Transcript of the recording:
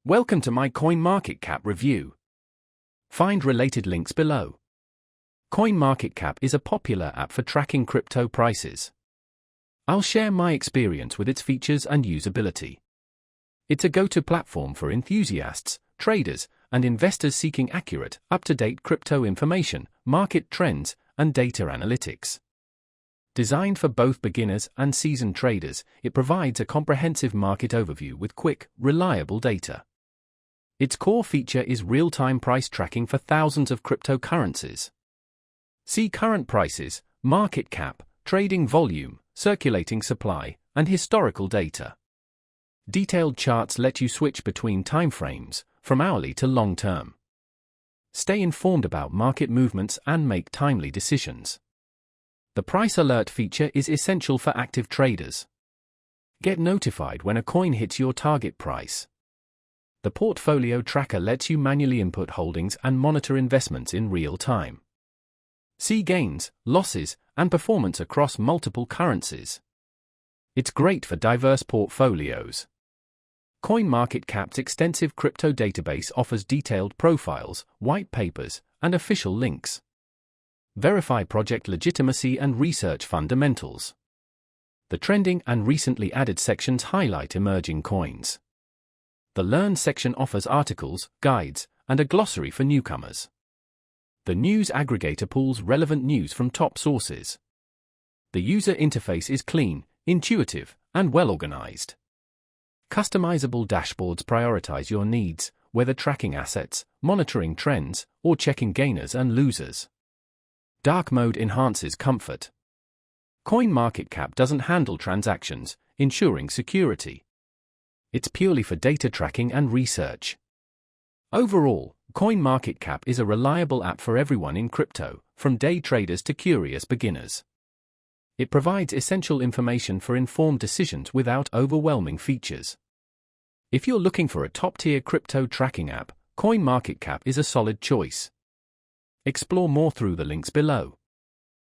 Welcome to my CoinMarketCap review. Find related links below. CoinMarketCap is a popular app for tracking crypto prices. I'll share my experience with its features and usability. It's a go-to platform for enthusiasts, traders, and investors seeking accurate, up-to-date crypto information, market trends, and data analytics. Designed for both beginners and seasoned traders, it provides a comprehensive market overview with quick, reliable data. Its core feature is real-time price tracking for thousands of cryptocurrencies. See current prices, market cap, trading volume, circulating supply, and historical data. Detailed charts let you switch between timeframes, from hourly to long-term. Stay informed about market movements and make timely decisions. The price alert feature is essential for active traders. Get notified when a coin hits your target price. The portfolio tracker lets you manually input holdings and monitor investments in real time. See gains, losses, and performance across multiple currencies. It's great for diverse portfolios. CoinMarketCap's extensive crypto database offers detailed profiles, white papers, and official links. Verify project legitimacy and research fundamentals. The trending and recently added sections highlight emerging coins. The Learn section offers articles, guides, and a glossary for newcomers. The News aggregator pulls relevant news from top sources. The user interface is clean, intuitive, and well-organized. Customizable dashboards prioritize your needs, whether tracking assets, monitoring trends, or checking gainers and losers. Dark mode enhances comfort. CoinMarketCap doesn't handle transactions, ensuring security. It's purely for data tracking and research. Overall, CoinMarketCap is a reliable app for everyone in crypto, from day traders to curious beginners. It provides essential information for informed decisions without overwhelming features. If you're looking for a top-tier crypto tracking app, CoinMarketCap is a solid choice. Explore more through the links below.